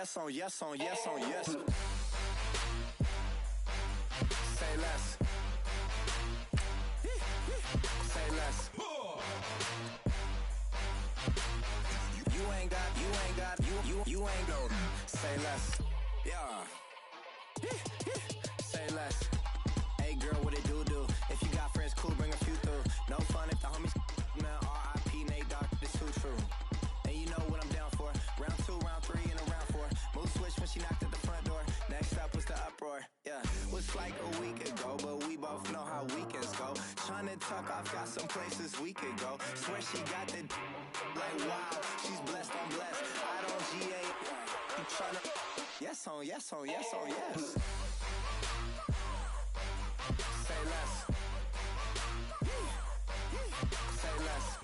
yes on yes on yes on yes. Say less. Say less. You ain't got, you ain't got. Say less. Yeah. Say less. Hey girl, what it do? If you got friends, cool, bring a few through. No fun if the homies, man. R.I.P. Nate Dogg, this too true. And you know what I'm down for. Round 2, round 3, and a round 4. Mood switch when she knocked at the front door. Next up was the uproar. Yeah, was like a week ago, but we both know how weekends go. Tryna tuck off, got some places we could go. Swear she got the like wow, she's blessed, I'm blessed. I don't GA. You tryna yes on yes on yes on yes. Say less. Say less.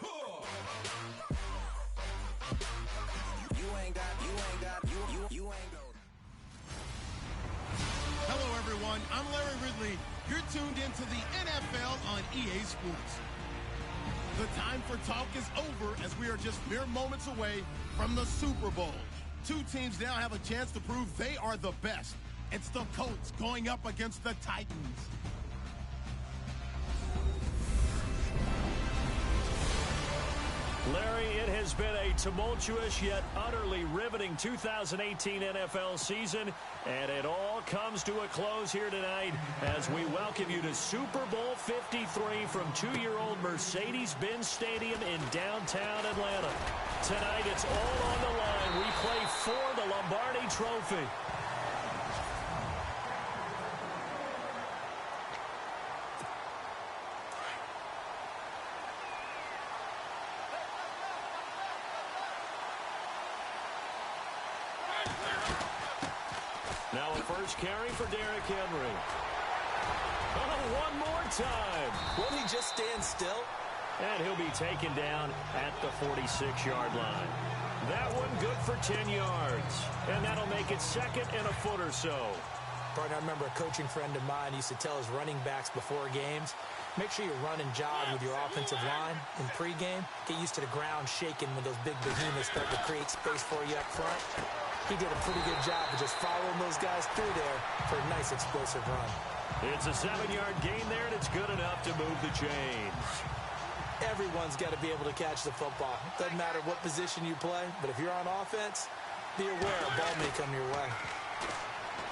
You ain't got, you ain't got. Hello, everyone. I'm Larry Ridley. You're tuned into the NFL on EA Sports. The time for talk is over as we are just mere moments away from the Super Bowl. Two teams now have a chance to prove they are the best. It's the Colts going up against the Titans. Larry, it has been a tumultuous yet utterly riveting 2018 NFL season, and it all comes to a close here tonight as we welcome you to Super Bowl 53 from 2-year-old Mercedes-Benz Stadium in downtown Atlanta. Tonight, it's all on the line. We play for the Lombardi Trophy. Now a first carry for Derrick Henry. Oh, one more time. Won't he just stand still? And he'll be taken down at the 46-yard line. That one good for 10 yards. And that'll make it second and a foot or so. Partner, I remember a coaching friend of mine used to tell his running backs before games, make sure you run and jog with your offensive line in pregame. Get used to the ground shaking when those big behemoths start to create space for you up front. He did a pretty good job of just following those guys through there for a nice explosive run. It's a 7-yard gain there, and it's good enough to move the chains. Everyone's got to be able to catch the football. Doesn't matter what position you play, but if you're on offense, be aware a ball may come your way.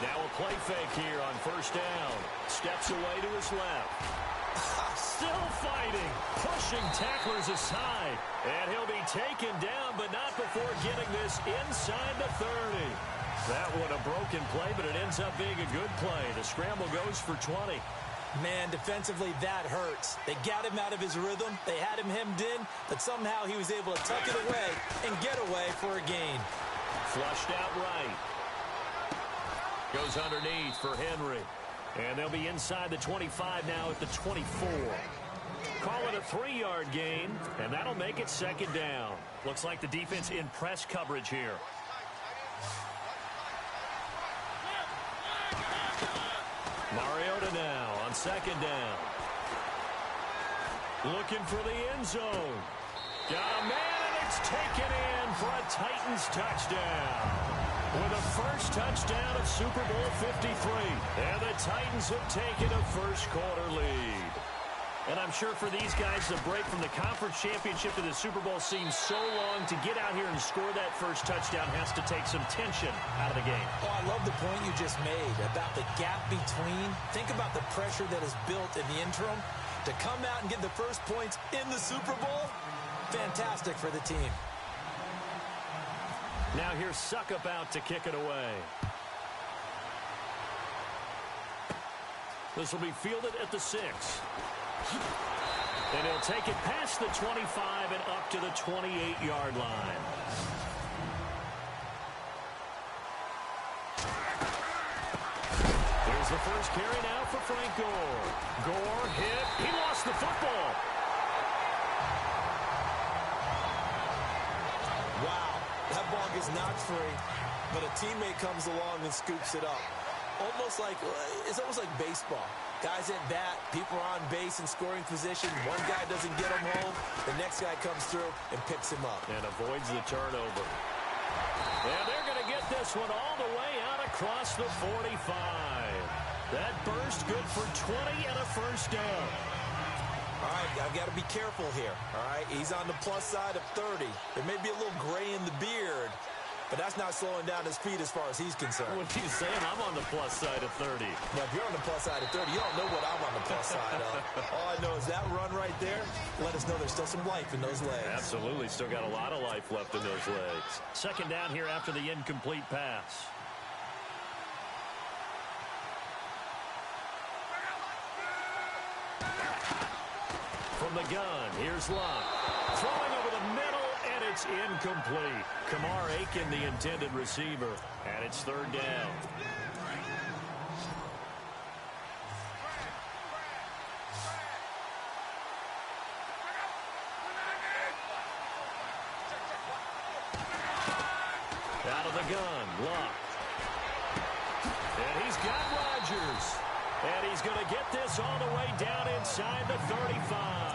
Now a play fake here on first down. Steps away to his left. Still fighting, pushing tacklers aside. And he'll be taken down, but not before getting this inside the 30. That one a broken play, but it ends up being a good play. The scramble goes for 20. Man, defensively, that hurts. They got him out of his rhythm. They had him hemmed in, but somehow he was able to tuck it away and get away for a gain. Flushed out right. Goes underneath for Henry. And they'll be inside the 25 now at the 24. Call it a 3-yard gain, and that'll make it second down. Looks like the defense in press coverage here. Mariota now on second down. Looking for the end zone. Got a man, and it's taken in for a Titans touchdown. With a first touchdown of Super Bowl 53. And the Titans have taken a first-quarter lead. And I'm sure for these guys, the break from the conference championship to the Super Bowl seems so long. To get out here and score that first touchdown has to take some tension out of the game. Oh, I love the point you just made about the gap between. Think about the pressure that is built in the interim. To come out and get the first points in the Super Bowl, fantastic for the team. Now here's Suckup out to kick it away. This will be fielded at the 6. And he'll take it past the 25 and up to the 28-yard line. Here's the first carry now for Frank Gore. Gore hit. He lost the football. Wow. That ball gets knocked free, but a teammate comes along and scoops it up. It's almost like baseball. Guys at bat, people are on base in scoring position. One guy doesn't get him home. The next guy comes through and picks him up. And avoids the turnover. And they're going to get this one all the way out across the 45. That burst good for 20 and a first down. All right, I've got to be careful here, all right? He's on the plus side of 30. There may be a little gray in the beard, but that's not slowing down his speed as far as he's concerned. What are you saying? I'm on the plus side of 30. Now, if you're on the plus side of 30, you don't know what I'm on the plus side of. All I know is that run right there, let us know there's still some life in those legs. Absolutely, still got a lot of life left in those legs. Second down here after the incomplete pass. From the gun, here's Locke. Throwing over the middle, and it's incomplete. Kamar Aiken, the intended receiver, and it's third down. Out of the gun, Locke. And he's got Rodgers. And he's going to get this all the way down inside the 35.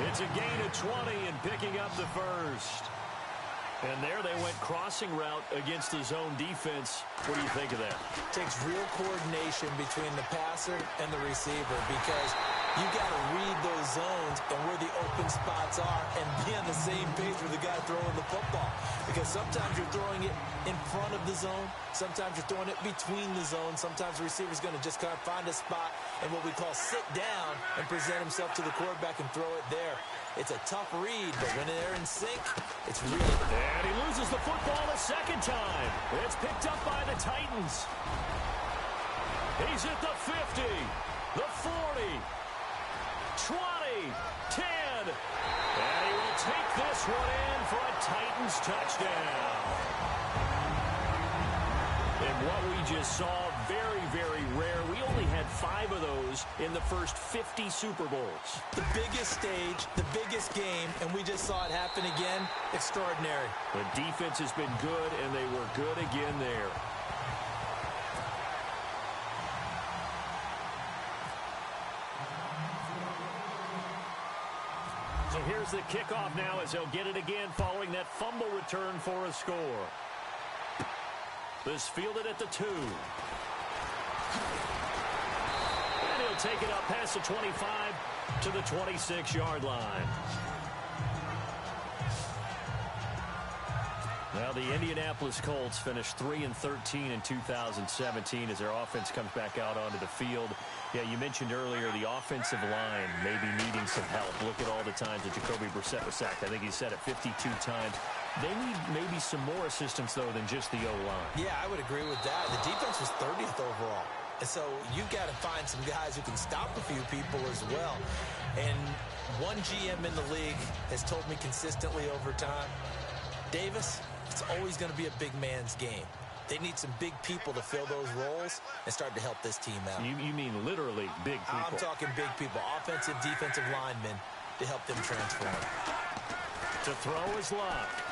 It's a gain of 20 and picking up the first. And there they went crossing route against the zone defense. What do you think of that? Takes real coordination between the passer and the receiver because you got to read those zones and where the open spots are and be on the same page with the guy throwing the football. Because sometimes you're throwing it in front of the zone. Sometimes you're throwing it between the zones. Sometimes the receiver's going to just kind of find a spot and what we call sit down and present himself to the quarterback and throw it there. It's a tough read, but when they're in sync, it's really... And he loses the football a second time. It's picked up by the Titans. He's at the 50, the 40, 20, 10. And he will take this one in for a Titans touchdown. And what we just saw, very, very rare. We only had 5 of those in the first 50 Super Bowls. The biggest stage, the biggest game, and we just saw it happen again. Extraordinary. The defense has been good, and they were good again there. So here's the kickoff now as they'll get it again following that fumble return for a score. This fielded at the 2. And he'll take it up past the 25 to the 26-yard line. Now the Indianapolis Colts finished 3-13 in 2017 as their offense comes back out onto the field. Yeah, you mentioned earlier the offensive line maybe needing some help. Look at all the times that Jacoby Brissett was sacked. I think he said it 52 times. They need maybe some more assistance, though, than just the O-line. Yeah, I would agree with that. The defense was 30th overall. And so you got to find some guys who can stop a few people as well. And one GM in the league has told me consistently over time, Davis, it's always going to be a big man's game. They need some big people to fill those roles and start to help this team out. You mean literally big people? I'm talking big people, offensive, defensive linemen to help them transform. To throw is Locke.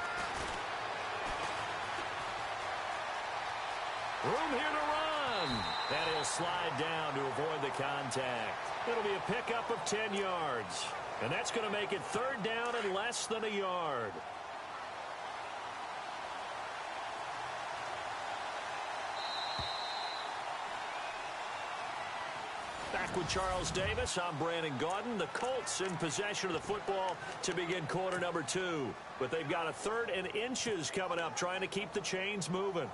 Room here to run. And he'll slide down to avoid the contact. It'll be a pickup of 10 yards. And that's going to make it third down and less than a yard. Back with Charles Davis, I'm Brandon Gaudin. The Colts in possession of the football to begin quarter number 2. But they've got a 3rd and inches coming up, trying to keep the chains moving.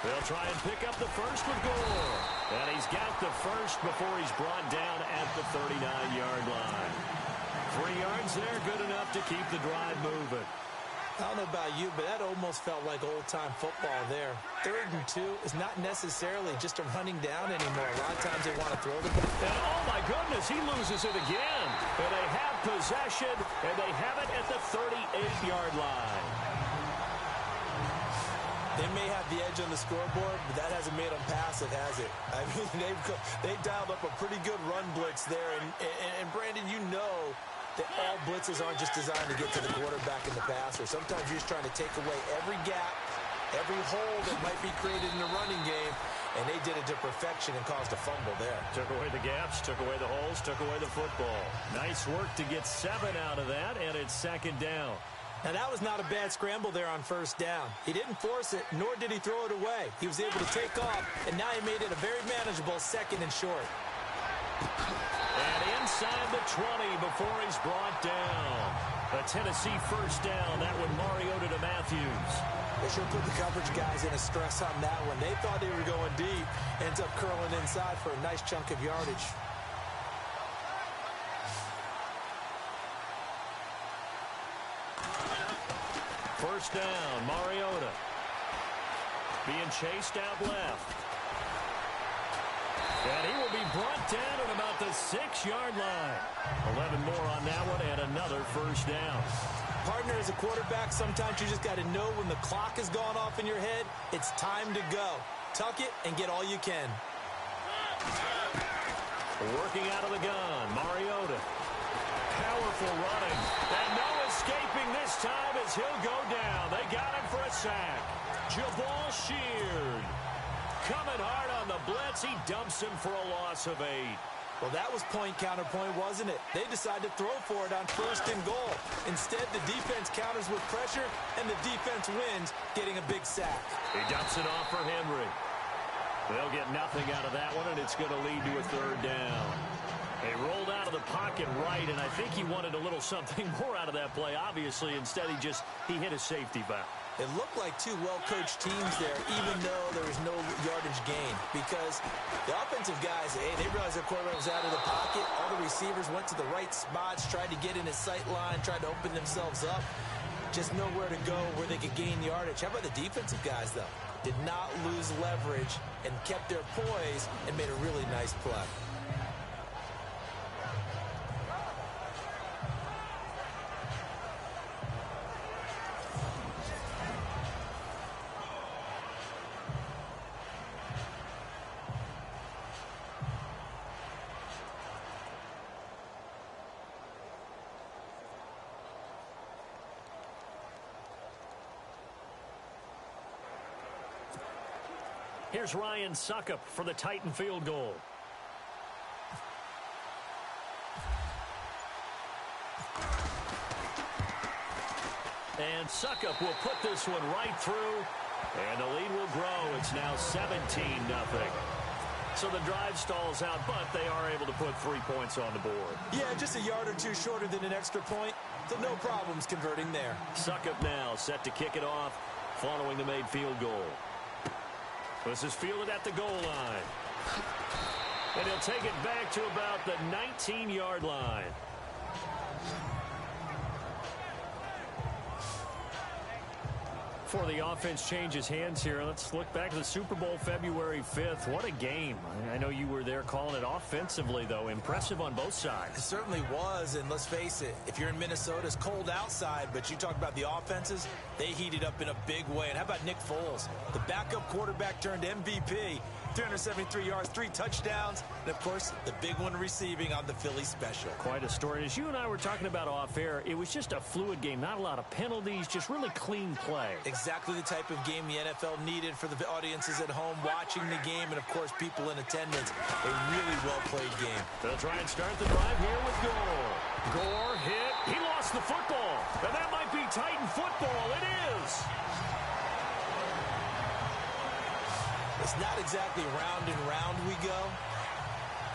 They'll try and pick up the first with Gore. And he's got the first before he's brought down at the 39-yard line. 3 yards there, good enough to keep the drive moving. I don't know about you, but that almost felt like old-time football there. 3rd and 2 is not necessarily just a running down anymore. A lot of times they want to throw the ball. And oh my goodness, he loses it again. And they have possession, and they have it at the 38-yard line. They may have the edge on the scoreboard, but that hasn't made them pass it, has it? I mean, they've dialed up a pretty good run blitz there. And Brandon, you know that all blitzes aren't just designed to get to the quarterback and the passer. Sometimes you're just trying to take away every gap every hole that might be created in the running game, and they did it to perfection and caused a fumble there. Took away the gaps, took away the holes, took away the football. Nice work to get 7 out of that, and it's second down. Now, that was not a bad scramble there on first down. He didn't force it, nor did he throw it away. He was able to take off, and now he made it a very manageable 2nd and short. And inside the 20 before he's brought down. A Tennessee first down. That one Mariota to Matthews. They sure put the coverage guys in a stress on that one. They thought they were going deep. Ends up curling inside for a nice chunk of yardage. First down, Mariota. Being chased out left. And he will be brought down at about the 6-yard line. 11 more on that one and another first down. Partner, as a quarterback, sometimes you just got to know when the clock has gone off in your head, it's time to go. Tuck it and get all you can. Working out of the gun, Mariota. Powerful running. And no escaping this time as he'll go down. They got him for a sack. Jabal Sheard. Coming hard on the blitz. He dumps him for a loss of 8. Well, that was point counterpoint, wasn't it? They decided to throw for it on 1st and goal. Instead, the defense counters with pressure, and the defense wins, getting a big sack. He dumps it off for Henry. They'll get nothing out of that one, and it's going to lead to a 3rd down. He rolled out of the pocket right, and I think he wanted a little something more out of that play, obviously. Instead, he hit a safety valve. It looked like 2 well-coached teams there, even though there was no yardage gain. Because the offensive guys, they realized their quarterback was out of the pocket. All the receivers went to the right spots, tried to get in his sight line, tried to open themselves up. Just nowhere to go where they could gain yardage. How about the defensive guys, though? Did not lose leverage and kept their poise and made a really nice play. Here's Ryan Succop for the Titan field goal. And Succop will put this one right through, and the lead will grow. It's now 17-0. So the drive stalls out, but they are able to put 3 points on the board. Yeah, just a yard or 2 shorter than an extra point, so no problems converting there. Succop now set to kick it off following the made field goal. This is fielded at the goal line. And he'll take it back to about the 19-yard line. Before the offense changes hands here, let's look back to the Super Bowl February 5th. What a game. I know you were there calling it offensively, though. Impressive on both sides. It certainly was, and let's face it, if you're in Minnesota, it's cold outside, but you talk about the offenses, they heated up in a big way. And how about Nick Foles? The backup quarterback turned MVP. 373 yards, 3 touchdowns, and, of course, the big one receiving on the Philly special. Quite a story. As you and I were talking about off air, it was just a fluid game. Not a lot of penalties, just really clean play. Exactly the type of game the NFL needed for the audiences at home watching the game and, of course, people in attendance. A really well-played game. They'll try and start the drive here with Gore. Gore hit. He lost the football. And that might be Titan football. It is. It's not exactly round and round we go,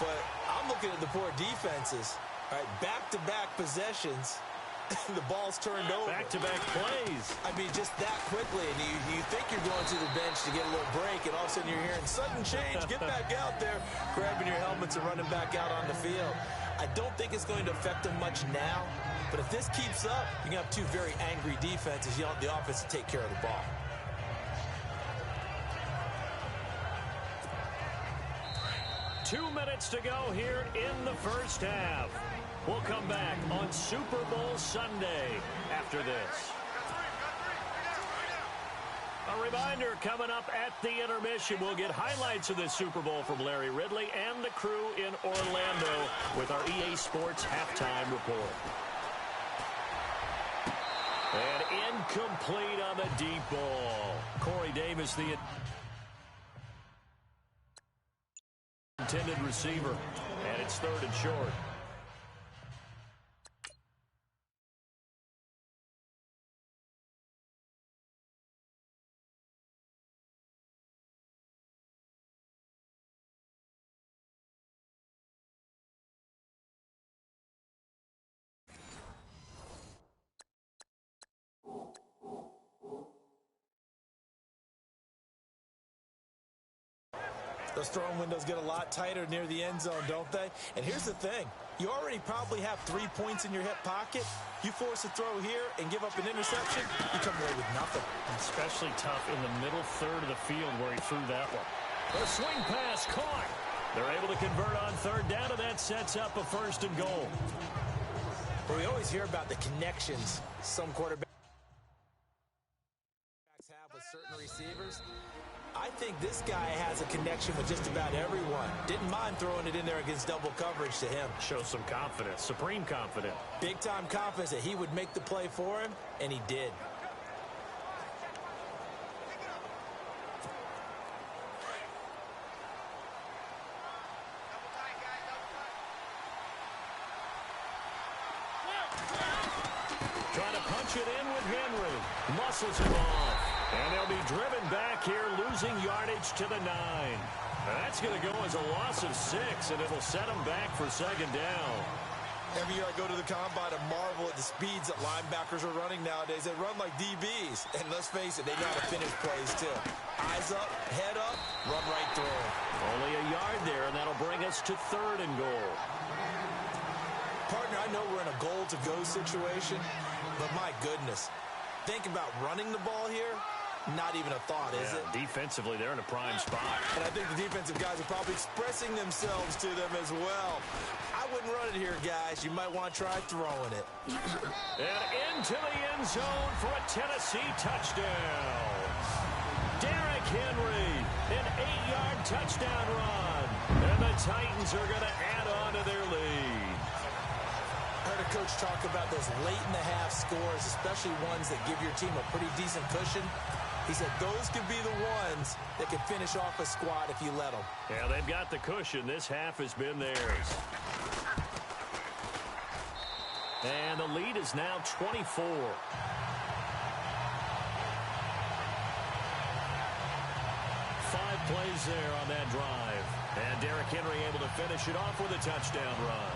but I'm looking at the poor defenses. All right, back-to-back possessions. The ball's turned over. Back-to-back plays. I mean, just that quickly, and you think you're going to the bench to get a little break, and all of a sudden you're hearing sudden change. Get back out there, grabbing your helmets and running back out on the field. I don't think it's going to affect them much now, but if this keeps up, you're going to have 2 very angry defenses. You want the offense to take care of the ball. Two minutes to go here in the first half. We'll come back on Super Bowl Sunday after this. A reminder, coming up at the intermission, we'll get highlights of this Super Bowl from Larry Ridley and the crew in Orlando with our EA Sports Halftime Report. And incomplete on the deep ball. Corey Davis, the intended receiver. And it's 3rd and short. Those throwing windows get a lot tighter near the end zone, don't they? And here's the thing. You already probably have 3 points in your hip pocket. You force a throw here and give up an interception, you come away with nothing. Especially tough in the middle third of the field where he threw that one. The swing pass caught. They're able to convert on 3rd down, and that sets up a 1st and goal. Well, we always hear about the connections some quarterbacks have with certain receivers. I think this guy has a connection with just about everyone. Didn't mind throwing it in there against double coverage to him. Shows some confidence, supreme confidence. Big-time confidence that he would make the play for him, and he did. Trying to punch it in with Henry. Muscles him off. And they'll be driven back here, losing yardage to the 9. That's going to go as a loss of 6, and it'll set them back for 2nd down. Every year I go to the combine and marvel at the speeds that linebackers are running nowadays. They run like DBs. And let's face it, they know how to finish plays too. Eyes up, head up, run right through them. Only a yard there, and that'll bring us to 3rd and goal. Partner, I know we're in a goal-to-go situation, but my goodness. Think about running the ball here. Not even a thought, is it? Defensively, they're in a prime spot. And I think the defensive guys are probably expressing themselves to them as well. I wouldn't run it here, guys. You might want to try throwing it. And into the end zone for a Tennessee touchdown. Derrick Henry, an 8-yard touchdown run. And the Titans are going to add on to their lead. I heard a coach talk about those late-in-the-half scores, especially ones that give your team a pretty decent cushion. He said those could be the ones that can finish off a squad if you let them. Yeah, they've got the cushion. This half has been theirs. And the lead is now 24. 5 plays there on that drive. And Derrick Henry able to finish it off with a touchdown run.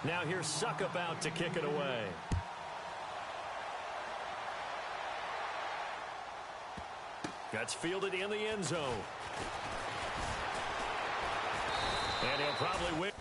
Now here's Suckup out to kick it away. That's fielded in the end zone. And he'll probably win.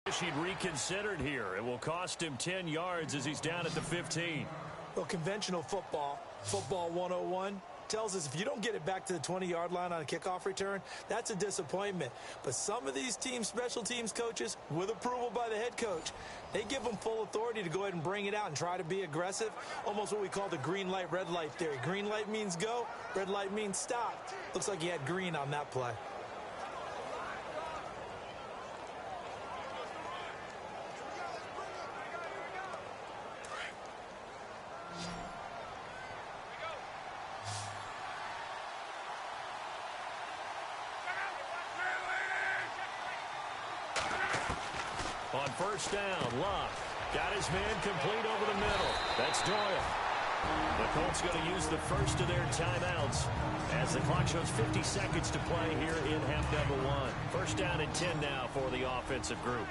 He'd reconsidered here. It will cost him 10 yards as he's down at the 15. Well, conventional football 101, tells us if you don't get it back to the 20-yard line on a kickoff return, that's a disappointment. But some of these special teams coaches, with approval by the head coach, they give them full authority to go ahead and bring it out and try to be aggressive, almost what we call the green light, red light theory. Green light means go, red light means stop. Looks like he had green on that play. On first down, Luck got his man complete over the middle. That's Doyle. The Colts going to use the first of their timeouts as the clock shows 50 seconds to play here in half number 1. First down and 10 now for the offensive group.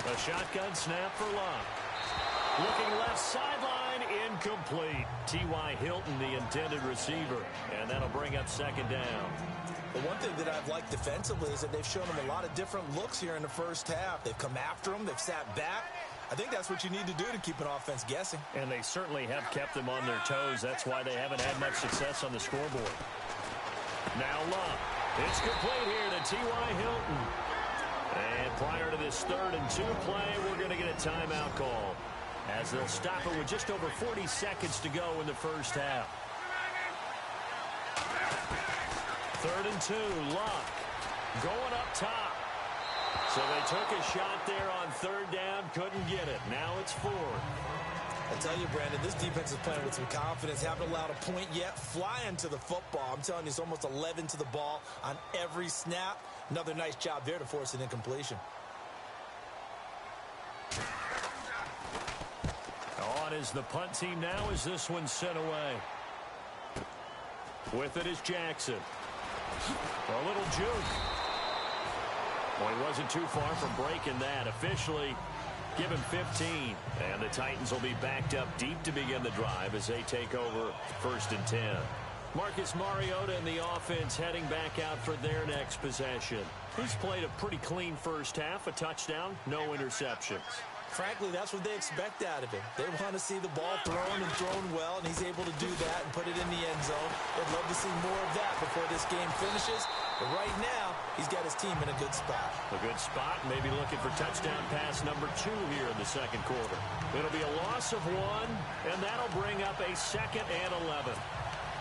A shotgun snap for Luck. Looking left sideline, incomplete. T.Y. Hilton, the intended receiver. And that'll bring up second down. The one thing that I've liked defensively is that they've shown him a lot of different looks here in the first half. They've come after him. They've sat back. I think that's what you need to do to keep an offense guessing. And they certainly have kept them on their toes. That's why they haven't had much success on the scoreboard. Now Luck. It's complete here to T.Y. Hilton. And prior to this 3rd and 2 play, we're going to get a timeout call, as they'll stop it with just over 40 seconds to go in the first half. 3rd and 2, Luck going up top. So they took a shot there on 3rd down, couldn't get it. Now it's 4th. I tell you, Brandon, this defense is playing with some confidence. Haven't allowed a point yet. Flying to the football. I'm telling you, it's almost 11 to the ball on every snap. Another nice job there to force an incompletion. On is the punt team now as this one's sent away. With it is Jackson. A little juke. Well, he wasn't too far from breaking that. Officially, give him 15. And the Titans will be backed up deep to begin the drive as they take over 1st and 10. Marcus Mariota and the offense heading back out for their next possession. He's played a pretty clean first half, a touchdown, no interceptions. Frankly, that's what they expect out of him. They want to see the ball thrown and thrown well, and he's able to do that and put it in the end zone. They'd love to see more of that before this game finishes. But right now, he's got his team in a good spot. A good spot, maybe looking for touchdown pass number 2 here in the second quarter. It'll be a loss of 1, and that'll bring up a 2nd and 11.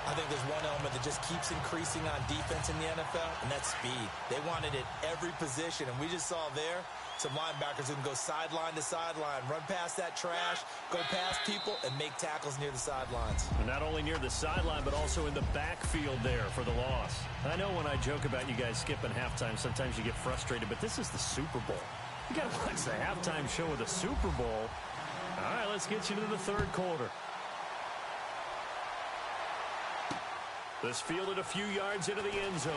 I think there's one element that just keeps increasing on defense in the NFL, and that's speed. They want it at every position, and we just saw there some linebackers who can go sideline to sideline, run past that trash, go past people, and make tackles near the sidelines. And not only near the sideline, but also in the backfield there for the loss. I know when I joke about you guys skipping halftime, sometimes you get frustrated, but this is the Super Bowl. You got to watch the halftime show of the Super Bowl. All right, let's get you to the 3rd quarter. This fielded a few yards into the end zone.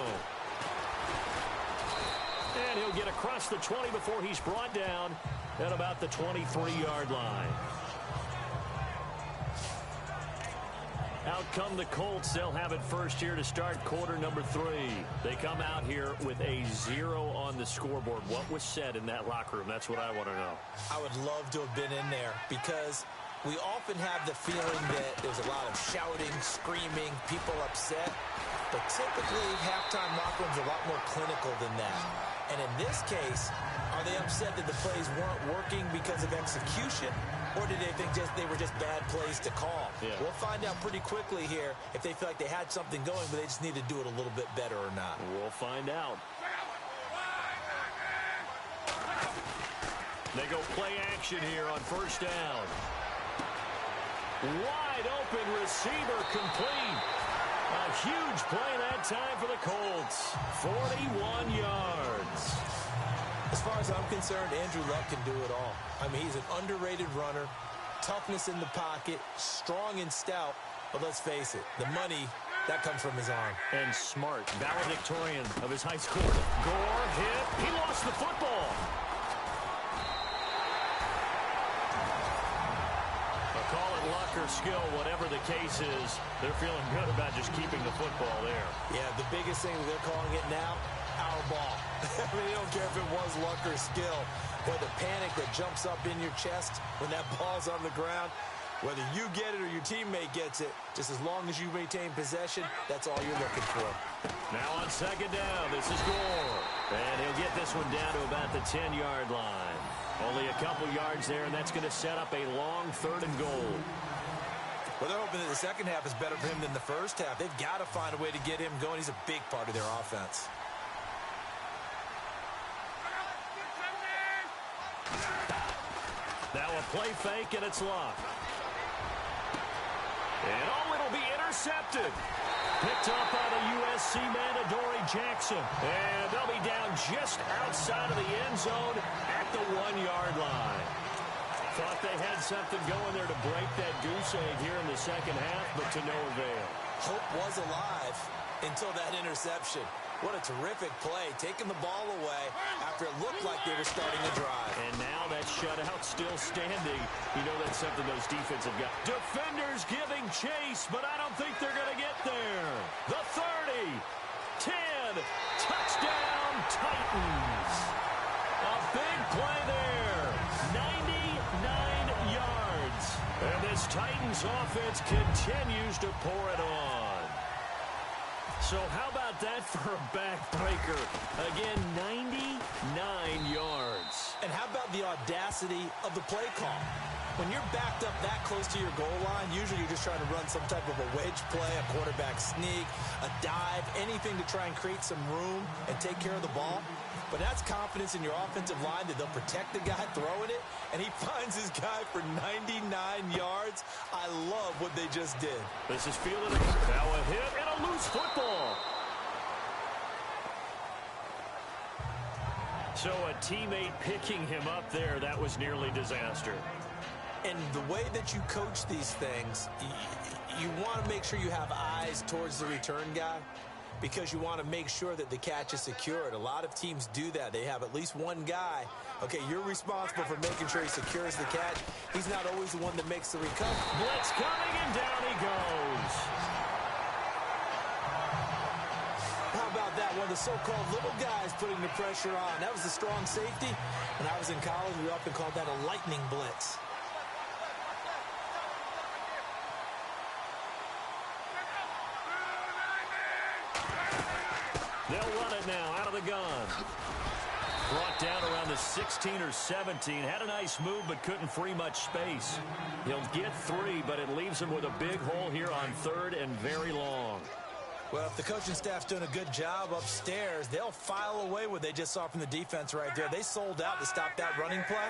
And he'll get across the 20 before he's brought down at about the 23-yard line. Out come the Colts. They'll have it first here to start quarter number 3. They come out here with a 0 on the scoreboard. What was said in that locker room? That's what I want to know. I would love to have been in there because we often have the feeling that there's a lot of shouting, screaming, people upset. But typically, halftime locker rooms are a lot more clinical than that. And in this case, are they upset that the plays weren't working because of execution? Or did they think they were just bad plays to call? Yeah. We'll find out pretty quickly here if they feel like they had something going, but they just need to do it a little bit better or not. We'll find out. They go play action here on first down. Wide open receiver complete. A huge play that time for the Colts. 41 yards. As far as I'm concerned, Andrew Luck can do it all. I mean, he's an underrated runner, toughness in the pocket, strong and stout. But let's face it, the money, that comes from his arm. And smart, valedictorian of his high school. Gore hit. He lost the football. A Call it luck or skill, whatever the case is, they're feeling good about just keeping the football there. Yeah, the biggest thing they're calling it now, our ball. I mean, they don't care if it was luck or skill, or the panic that jumps up in your chest when that ball's on the ground. Whether you get it or your teammate gets it, just as long as you maintain possession, that's all you're looking for. Now on second down, this is Gore. And he'll get this one down to about the 10-yard line. Only a couple yards there, and that's going to set up a long 3rd and goal. Well, they're hoping that the second half is better for him than the first half. They've got to find a way to get him going. He's a big part of their offense. Now a play fake, and it's Luck. And it'll be intercepted. Picked up by the USC man, Adoree Jackson. And they'll be down just outside of the end zone at the 1-yard line. Thought they had something going there to break that goose egg here in the second half, but to no avail. Hope was alive until that interception. What a terrific play, taking the ball away after it looked like they were starting a drive. And now that shutout still standing. You know that's something those defenses have got. Defenders giving chase, but I don't think they're going to get there. The 30, 10, touchdown Titans. A big play there, 99 yards. And this Titans offense continues to pour it on. So how about that for a backbreaker? Again, 99 yards. And how about the audacity of the play call? When you're backed up that close to your goal line, usually you're just trying to run some type of a wedge play, a quarterback sneak, a dive, anything to try and create some room and take care of the ball. But that's confidence in your offensive line that they'll protect the guy throwing it, and he finds his guy for 99 yards. I love what they just did. This is fielded. Now a hit and a loose football. So a teammate picking him up there, that was nearly disaster. And the way that you coach these things, you want to make sure you have eyes towards the return guy, because you want to make sure that the catch is secured. A lot of teams do that. They have at least one guy. Okay, you're responsible for making sure he secures the catch. He's not always the one that makes the recovery. Blitz coming, and down he goes. How about that? One of the so-called little guys putting the pressure on. That was the strong safety. When I was in college, we often called that a lightning blitz. They'll run it now out of the gun. Brought down around the 16 or 17. Had a nice move, but couldn't free much space. He'll get 3, but it leaves him with a big hole here on 3rd and very long. Well, if the coaching staff's doing a good job upstairs, they'll file away what they just saw from the defense right there. They sold out to stop that running play.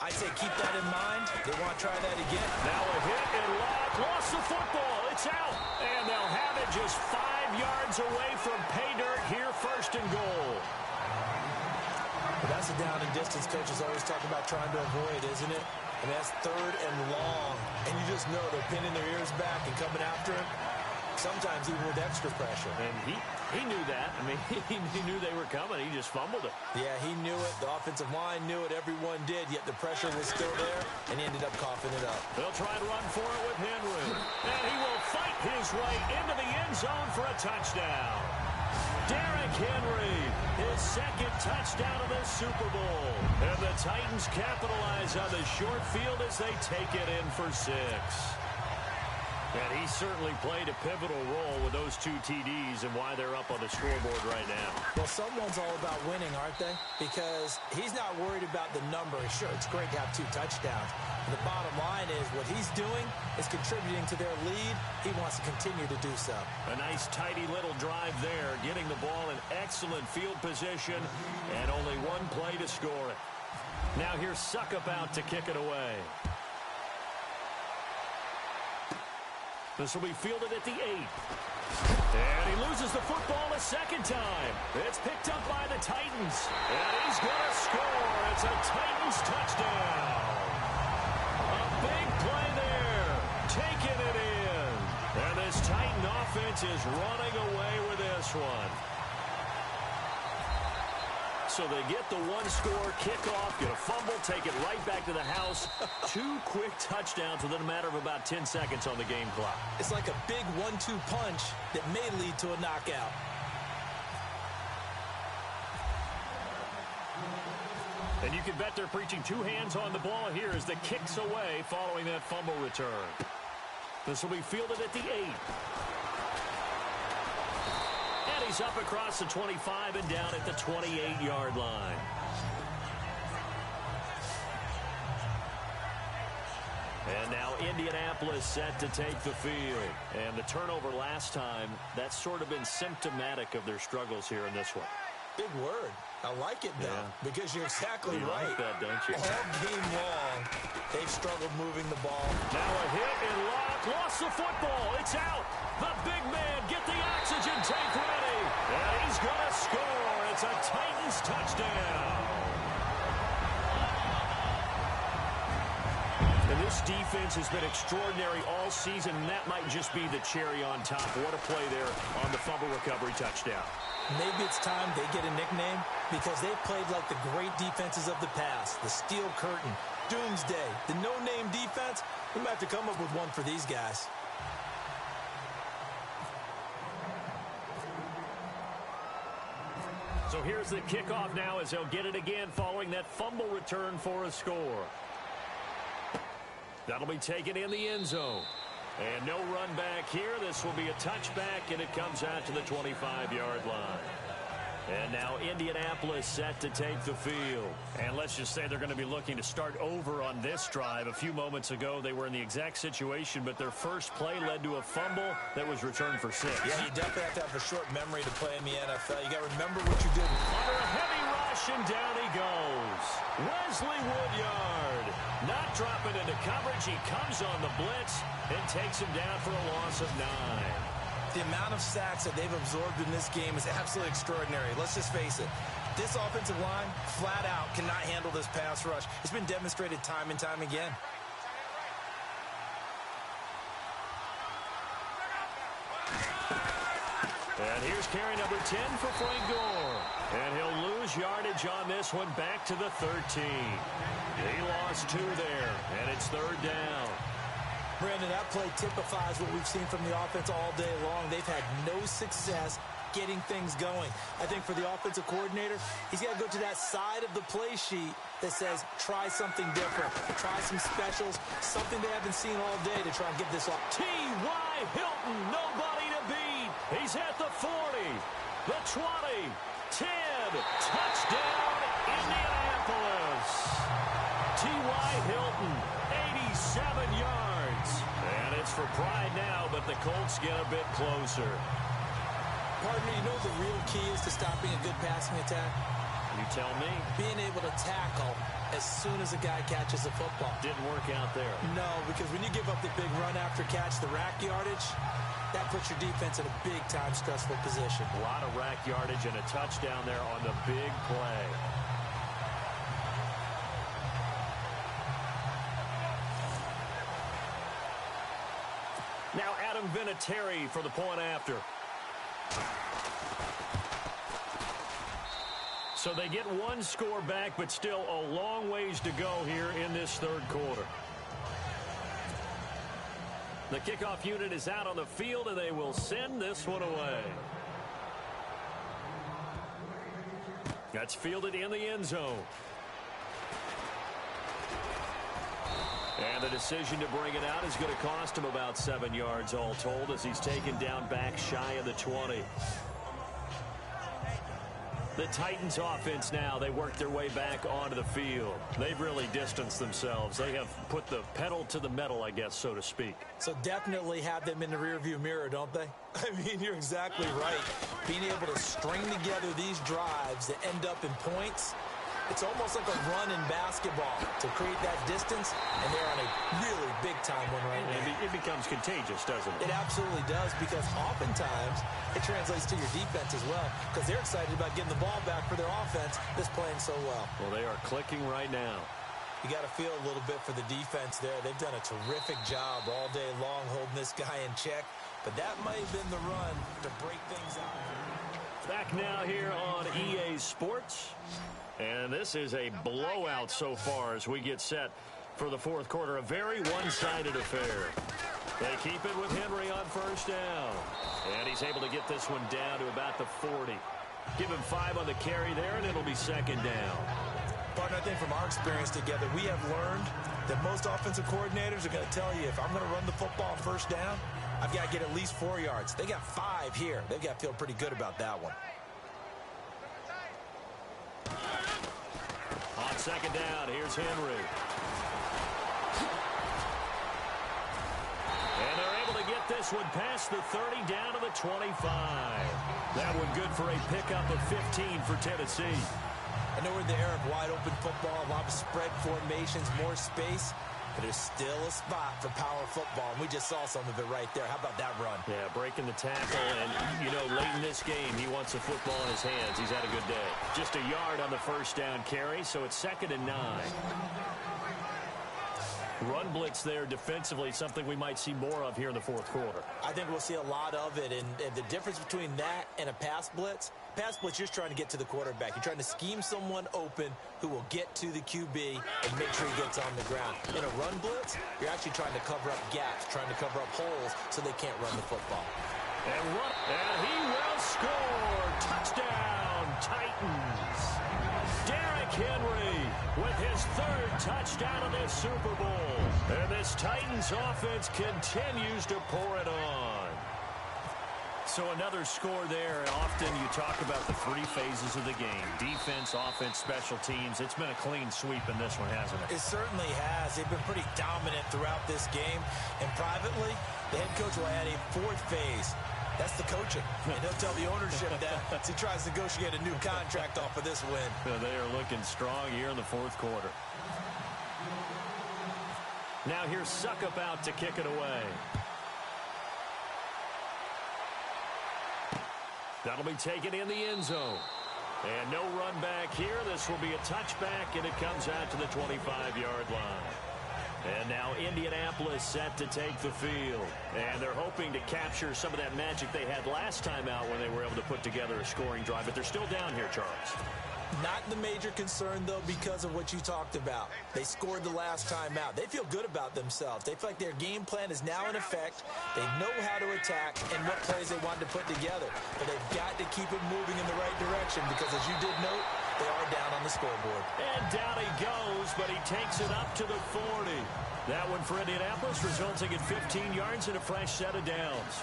I'd say keep that in mind. They want to try that again. Now a hit and Locke lost the football. It's out. And they'll have it just 5 yards away from pay dirt here, 1st and goal. Well, that's a down and distance coaches always talk about trying to avoid, isn't it? And that's 3rd and long. And you just know they're pinning their ears back and coming after him. Sometimes even with extra pressure. And he knew that. I mean, he knew they were coming. He just fumbled it. Yeah, he knew it. The offensive line knew it. Everyone did, yet the pressure was still there, and he ended up coughing it up. They'll try and run for it with Henry. And he will fight his way into the end zone for a touchdown. Derrick Henry, his 2nd touchdown of the Super Bowl. And the Titans capitalize on the short field as they take it in for 6. And he certainly played a pivotal role with those 2 TDs and why they're up on the scoreboard right now. Well, someone's all about winning, aren't they? Because he's not worried about the number. Sure, it's great to have 2 touchdowns. The bottom line is what he's doing is contributing to their lead. He wants to continue to do so. A nice, tidy little drive there, getting the ball in excellent field position, and only 1 play to score it. Now here's Suckup out to kick it away. This will be fielded at the 8. And he loses the football a 2nd time. It's picked up by the Titans. And he's going to score. It's a Titans touchdown. A big play there. Taking it in. And this Titan offense is running away with this one. So they get the one-score kickoff, get a fumble, take it right back to the house. 2 quick touchdowns within a matter of about 10 seconds on the game clock. It's like a big 1-2 punch that may lead to a knockout. And you can bet they're preaching 2 hands on the ball here as the kick's away following that fumble return. This will be fielded at the 8. And he's up across the 25 and down at the 28-yard line. And now Indianapolis set to take the field. And the turnover last time, that's sort of been symptomatic of their struggles here in this one. Big word. I like it, though, because you're exactly right. You like that, don't you? All game long, they've struggled moving the ball. Now a hit and Locke lost the football. It's out. The big man, get the oxygen tank ready. And he's going to score. It's a Titans touchdown. And this defense has been extraordinary all season, and that might just be the cherry on top. What a play there on the fumble recovery touchdown. Maybe it's time they get a nickname because they've played like the great defenses of the past. The Steel Curtain, Doomsday, the no-name defense. We might have to come up with one for these guys. So here's the kickoff now as they'll get it again following that fumble return for a score. That'll be taken in the end zone. And no run back here. This will be a touchback, and it comes out to the 25-yard line. And now Indianapolis set to take the field. And let's just say they're going to be looking to start over on this drive. A few moments ago, they were in the exact situation, but their first play led to a fumble that was returned for 6. Yeah, you definitely have to have a short memory to play in the NFL. You got to remember what you did. Under a heavy rush, and down he goes. Wesley Woodyard not dropping into coverage. He comes on the blitz and takes him down for a loss of 9. The amount of sacks that they've absorbed in this game is absolutely extraordinary. Let's just face it. This offensive line, flat out, cannot handle this pass rush. It's been demonstrated time and time again. And here's carry number 10 for Frank Gore. And he'll lose yardage on this one back to the 13. He lost 2 there, and it's 3rd down. Brandon, that play typifies what we've seen from the offense all day long. They've had no success getting things going. I think for the offensive coordinator, he's got to go to that side of the play sheet that says, try something different. Try some specials, something they haven't seen all day to try and get this off. T.Y. Hilton, nobody to beat. He's at the 40, the 20, 10, touchdown, Indianapolis. T.Y. Hilton, 87 yards. And it's for pride now, but the Colts get a bit closer. Pardon me, you know the real key is to stopping a good passing attack? You tell me. Being able to tackle as soon as a guy catches a football. Didn't work out there. No, because when you give up the big run after catch, the rack yardage, that puts your defense in a big-time stressful position. A lot of rack yardage and a touchdown there on the big play. Now Adam Vinatieri for the point after. So they get one score back, but still a long ways to go here in this 3rd quarter. The kickoff unit is out on the field, and they will send this one away. That's fielded in the end zone. And the decision to bring it out is going to cost him about 7 yards all told as he's taken down back shy of the 20. The Titans offense now, they work their way back onto the field. They've really distanced themselves. They have put the pedal to the metal, I guess, so to speak. So definitely have them in the rearview mirror, don't they? I mean, you're exactly right. Being able to string together these drives that end up in points, it's almost like a run in basketball to create that distance, and they're on a really big-time one right now. It becomes contagious, doesn't it? It absolutely does, because oftentimes it translates to your defense as well, because they're excited about getting the ball back for their offense that's playing so well. Well, they are clicking right now. You got to feel a little bit for the defense there. They've done a terrific job all day long holding this guy in check, but that might have been the run to break things out. Back now here on EA Sports. And this is a blowout so far as we get set for the fourth quarter. A very one-sided affair. They keep it with Henry on first down. And he's able to get this one down to about the 40. Give him 5 on the carry there, and it'll be second down. Partner, I think from our experience together, we have learned that most offensive coordinators are going to tell you, if I'm going to run the football on first down, I've got to get at least 4 yards. They got 5 here. They've got to feel pretty good about that one. On second down, here's Henry. And they're able to get this one past the 30 down to the 25. That one good for a pickup of 15 for Tennessee. I know we're in the era of wide-open football, a lot of spread formations, more space, but there's still a spot for power football, and we just saw some of it right there. How about that run? Yeah, breaking the tackle, and, you know, late in this game, he wants the football in his hands. He's had a good day. Just a yard on the first down carry, so it's 2nd and 9. Run blitz there defensively, something we might see more of here in the fourth quarter. I think we'll see a lot of it, and the difference between that and a pass blitz, you're just trying to get to the quarterback. You're trying to scheme someone open who will get to the QB and make sure he gets on the ground. In a run blitz, you're actually trying to cover up gaps, trying to cover up holes so they can't run the football. And he will score. Touchdown, Titans. Derrick Henry with his 3rd touchdown of this Super Bowl. And this Titans offense continues to pour it on. So another score there, and often you talk about the 3 phases of the game. Defense, offense, special teams. It's been a clean sweep in this one, hasn't it? It certainly has. They've been pretty dominant throughout this game. And privately, the head coach will add a 4th phase. That's the coaching. And he'll tell the ownership that as he tries to negotiate a new contract off of this win. They are looking strong here in the fourth quarter. Now here's Suckup out to kick it away. That'll be taken in the end zone. And no run back here. This will be a touchback, and it comes out to the 25-yard line. And now Indianapolis set to take the field. And they're hoping to capture some of that magic they had last time out when they were able to put together a scoring drive. But they're still down here, Charles. Not the major concern, though, because of what you talked about. They scored the last time out. They feel good about themselves. They feel like their game plan is now in effect. They know how to attack and what plays they want to put together. But they've got to keep it moving in the right direction because, as you did note, they are down on the scoreboard. And down he goes, but he takes it up to the 40. That one for Indianapolis, resulting in 15 yards and a fresh set of downs.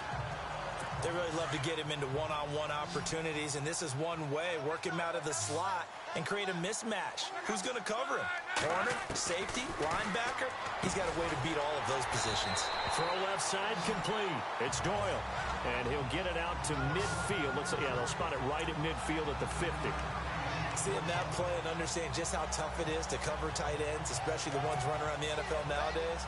They really love to get him into one-on-one opportunities, and this is one way. Work him out of the slot and create a mismatch. Who's going to cover him? Corner, safety, linebacker? He's got a way to beat all of those positions. Throw left side complete. It's Doyle, and he'll get it out to midfield. They'll spot it right at midfield at the 50. Seeing that play and understand just how tough it is to cover tight ends, especially the ones running around the NFL nowadays,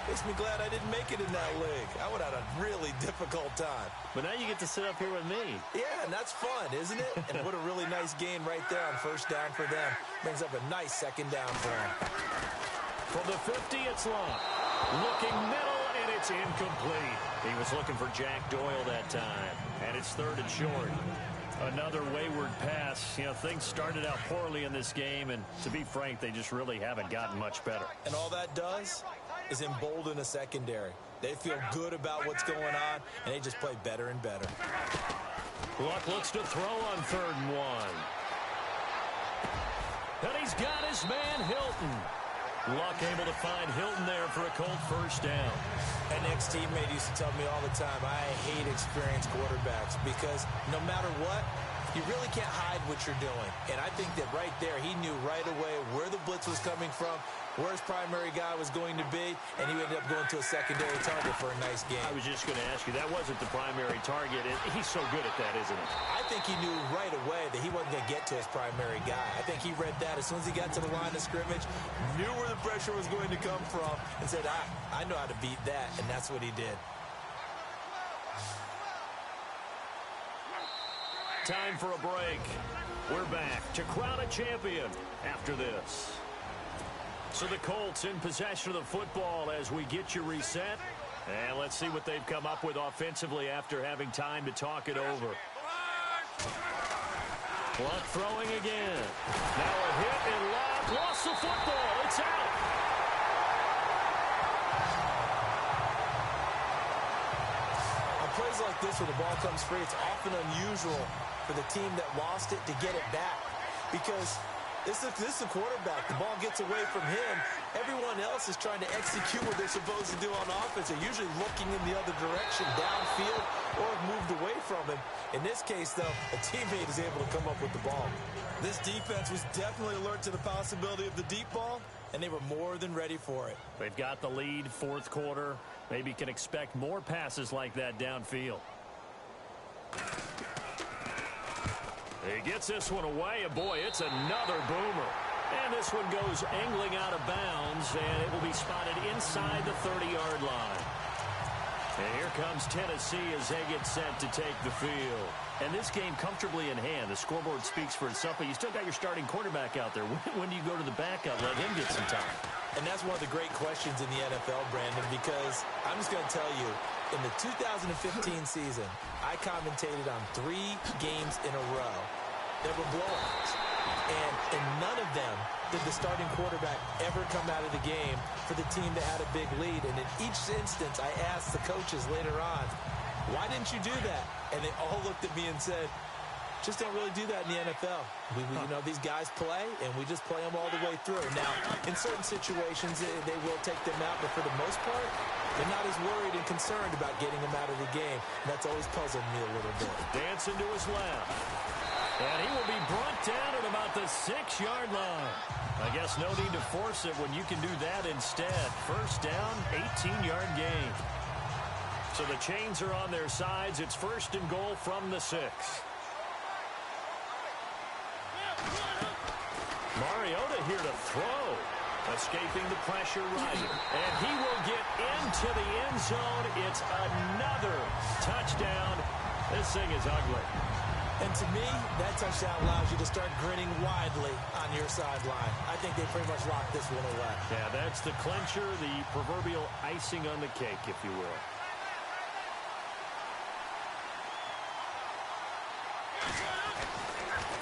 makes me glad I didn't make it in that league. I would have had a really difficult time. But now you get to sit up here with me. Yeah, and that's fun, isn't it? And what a really nice gain right there on first down for them. Brings up a nice second down for them. From the 50, it's Locke. Looking middle, and it's incomplete. He was looking for Jack Doyle that time. And it's 3rd and short. Another wayward pass. You know, things started out poorly in this game, and to be frank, they just really haven't gotten much better. And all that does is embolden a secondary. They feel good about what's going on, and they just play better and better. Luck looks to throw on 3rd and 1. And he's got his man, Hilton. Luck able to find Hilton there for a cold first down. An ex-teammate used to tell me all the time, I hate experienced quarterbacks because no matter what, you really can't hide what you're doing. And I think that right there, he knew right away where the blitz was coming from, where his primary guy was going to be, and he ended up going to a secondary target for a nice game. I was just going to ask you, that wasn't the primary target. He's so good at that, isn't he? I think he knew right away that he wasn't going to get to his primary guy. I think he read that as soon as he got to the line of scrimmage, knew where the pressure was going to come from, and said, I know how to beat that, and that's what he did. Time for a break. We're back to crown a champion after this. So the Colts in possession of the football as we get you reset. And let's see what they've come up with offensively after having time to talk it over. Clock throwing again. Now a hit and lost the football. It's out. On plays like this where the ball comes free, it's often unusual for the team that lost it to get it back. Because this is a quarterback. The ball gets away from him. Everyone else is trying to execute what they're supposed to do on offense. They're usually looking in the other direction, downfield, or have moved away from him. In this case, though, a teammate is able to come up with the ball. This defense was definitely alert to the possibility of the deep ball, and they were more than ready for it. They've got the lead, fourth quarter. Maybe can expect more passes like that downfield. He gets this one away, and boy, it's another boomer. And this one goes angling out of bounds, and it will be spotted inside the 30-yard line. And here comes Tennessee as they get set to take the field. And this game comfortably in hand. The scoreboard speaks for itself, but you still got your starting quarterback out there. When do you go to the backup? Let him get some time. And that's one of the great questions in the NFL, Brandon, because I'm just going to tell you, in the 2015 season, I commentated on 3 games in a row. There were blowouts. And in none of them did the starting quarterback ever come out of the game for the team that had a big lead. And in each instance, I asked the coaches later on, why didn't you do that? And they all looked at me and said, just don't really do that in the NFL. You know, these guys play, and we just play them all the way through. Now, in certain situations, they will take them out, but for the most part, they're not as worried and concerned about getting them out of the game. And that's always puzzled me a little bit. Dancing to his left. And he will be brought down at about the 6-yard line. I guess no need to force it when you can do that instead. First down, 18-yard gain. So the chains are on their sides. It's first and goal from the 6. Mariota here to throw. Escaping the pressure right. And he will get into the end zone. It's another touchdown. This thing is ugly. And to me, that touchdown allows you to start grinning widely on your sideline. I think they pretty much locked this one away. Yeah, that's the clincher, the proverbial icing on the cake, if you will.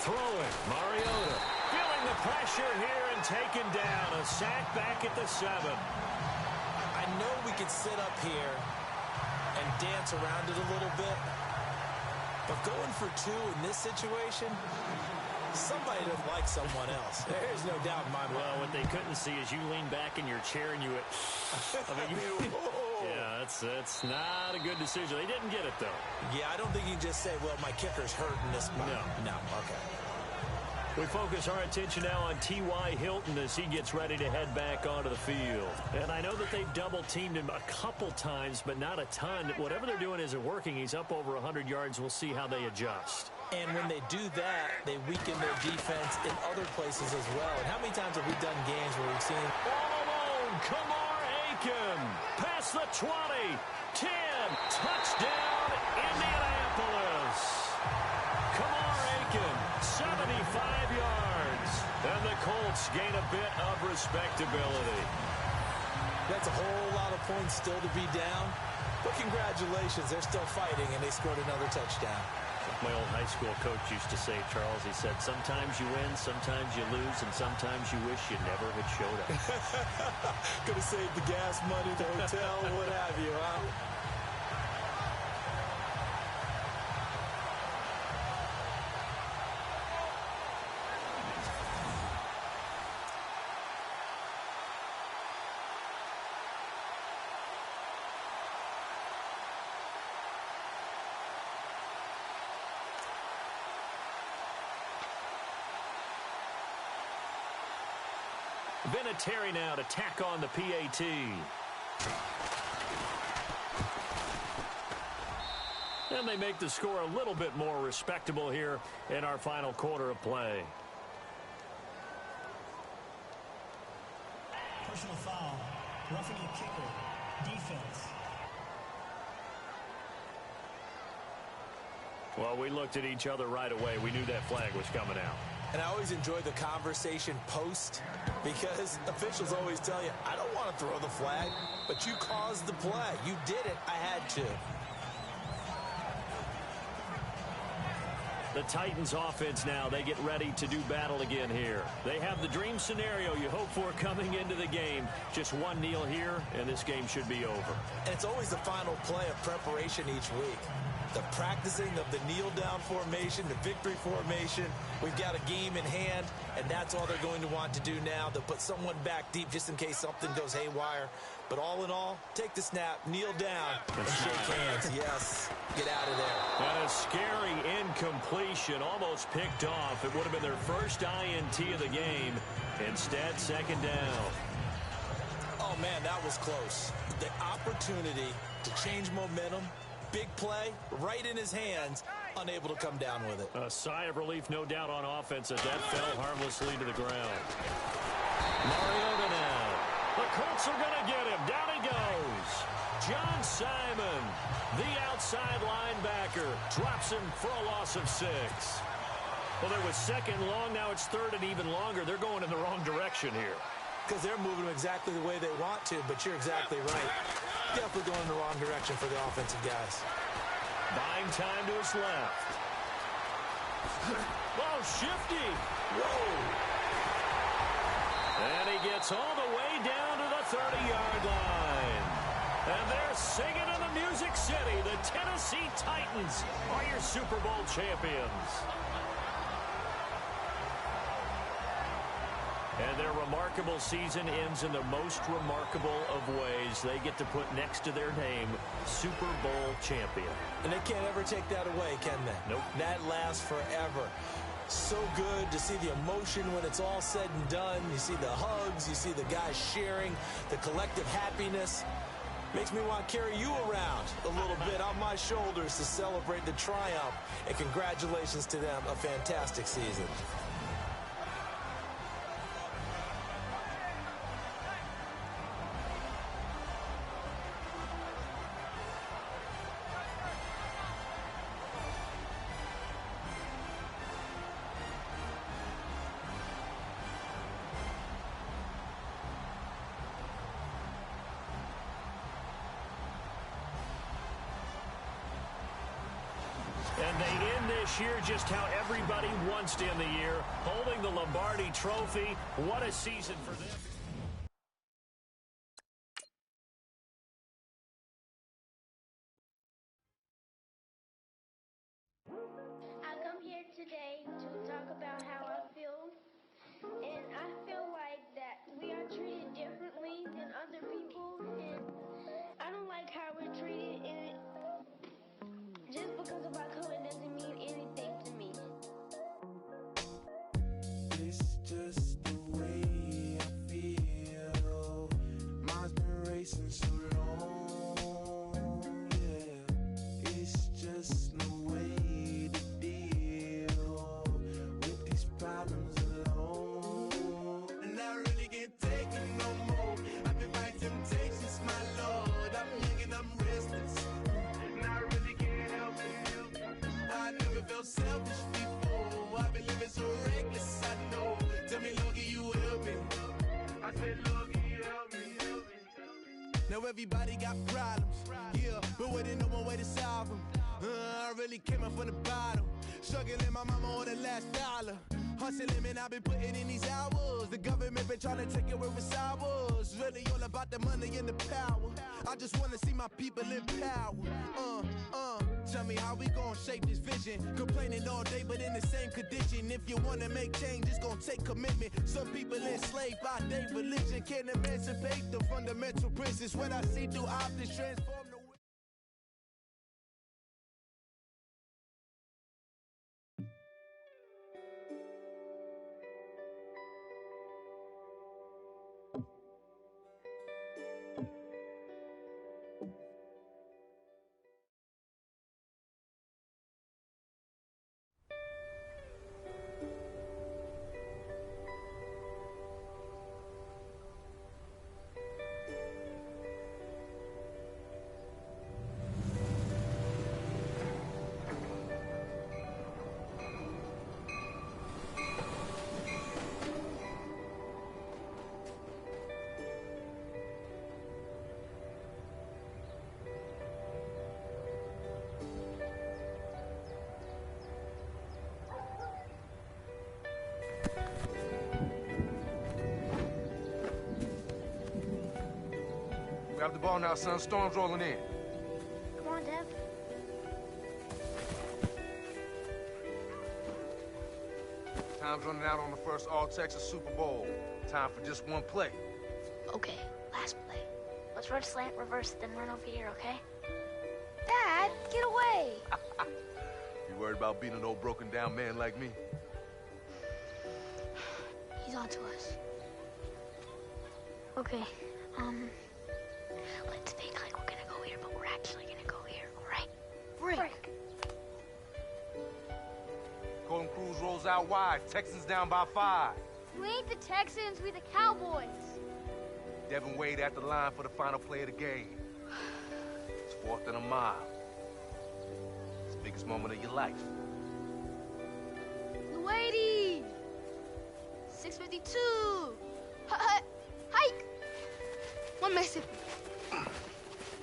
Throwing, Mariota. Feeling the pressure here and taken down. A sack back at the 7. I know we could sit up here and dance around it a little bit. But going for 2 in this situation, somebody doesn't like someone else. There's no doubt in my mind. Well, what they couldn't see is you lean back in your chair and you went, yeah, that's not a good decision. They didn't get it, though. Yeah, I don't think you can just say, well, my kicker's hurting this spot. No, okay. We focus our attention now on T.Y. Hilton as he gets ready to head back onto the field. And I know that they've double-teamed him a couple times, but not a ton. Whatever they're doing isn't working. He's up over 100 yards. We'll see how they adjust. And when they do that, they weaken their defense in other places as well. And how many times have we done games where we've seen all alone, Kamar Aiken, past the 20, 10, touchdown, Indianapolis. Kamar Aiken, 75 yards. And the Colts gain a bit of respectability. That's a whole lot of points still to be down. But congratulations, they're still fighting, and they scored another touchdown. My old high school coach used to say, Charles, he said, sometimes you win, sometimes you lose, and sometimes you wish you never had showed up. Could have saved the gas money, the hotel, what have you, huh? Vinatieri now to tack on the PAT. And they make the score a little bit more respectable here in our final quarter of play. Personal foul. Roughing the kicker. Defense. Well, we looked at each other right away. We knew that flag was coming out. And I always enjoy the conversation post because officials always tell you, I don't want to throw the flag, but you caused the play. You did it. I had to. The Titans offense now, they get ready to do battle again here. They have the dream scenario you hope for coming into the game. Just one kneel here, and this game should be over. And it's always the final play of preparation each week. The practicing of the kneel-down formation, the victory formation. We've got a game in hand, and that's all they're going to want to do now. They'll put someone back deep just in case something goes haywire. But all in all, take the snap, kneel down, and shake hands. Yes, get out of there. And a scary incompletion, almost picked off. It would have been their first INT of the game. Instead, second down. Oh, man, that was close. The opportunity to change momentum, big play, right in his hands, unable to come down with it. A sigh of relief, no doubt, on offense as that fell harmlessly to the ground. Mariota now. The Colts are going to get him. Down he goes. John Simon, the outside linebacker, drops him for a loss of 6. Well, there was second long. Now it's third and even longer. They're going in the wrong direction here. Because they're moving exactly the way they want to, but you're exactly right. Definitely going in the wrong direction for the offensive guys. Buying time to his left. Oh, shifty. Whoa. And he gets all the way down to the 30-yard line. And they're singing in the Music City. The Tennessee Titans are your Super Bowl champions. And their remarkable season ends in the most remarkable of ways. They get to put next to their name, Super Bowl champion. And they can't ever take that away, can they? Nope. That lasts forever. So good to see the emotion when it's all said and done. You see the hugs, you see the guys sharing, the collective happiness. Makes me want to carry you around a little bit on my shoulders to celebrate the triumph. And congratulations to them, a fantastic season. And they end this year just how everybody wants to end the year, holding the Lombardi Trophy. What a season for them. I come here today to talk about how I feel, and I feel like that we are treated differently than other people, and I don't like how we're treated, and just because of our color doesn't mean anything to me. It's just the way I feel. Mine's been racing so long, yeah. It's just no way to deal with these problems alone. And I really can't take it no more. I've been fighting temptations, my Lord. I'm young and I'm restless, and I really can't help it. I never felt selfish before. I've been living so reckless, I know. Tell me, Lord, can you help me? I said, Lord, can you help me? Now everybody got problems, yeah, but waiting no one way to solve them. I really came up from the bottom, struggling my mama on the last dollar. Hustling, man, I've been putting in these hours. The government been trying to take away what's ours. Really all about the money and the power. I just wanna see my people in power. Tell me how we gon' shape this vision. Complaining all day, but in the same condition. If you wanna make change, it's gon' take commitment. Some people enslaved by their religion can't emancipate the fundamental principles. What I see through optics transform the Grab the ball now, son. Storm's rolling in. Come on, Dev. Time's running out on the first All-Texas Super Bowl. Time for just one play. Okay, last play. Let's run slant, reverse, then run over here, okay? Dad, get away! You worried about beating an old broken-down man like me? He's on to us. Okay, let's think like we're gonna go here, but we're actually gonna go here, alright? Break! Golden Cruz rolls out wide. Texans down by 5. We ain't the Texans, we the Cowboys. Devin Wade at the line for the final play of the game. It's 4th and a mile. It's the biggest moment of your life. Wady! 652! Hike! 1 Mississippi.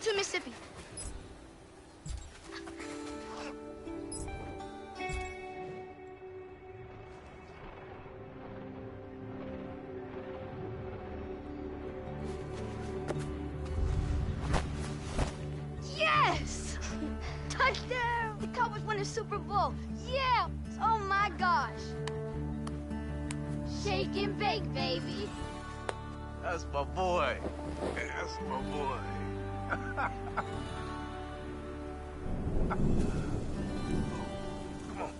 2 Mississippi. Yes! Touchdown! The Cowboys won the Super Bowl. Yeah! Oh my gosh! Shake and bake, baby. That's my boy. That's my boy. Come on.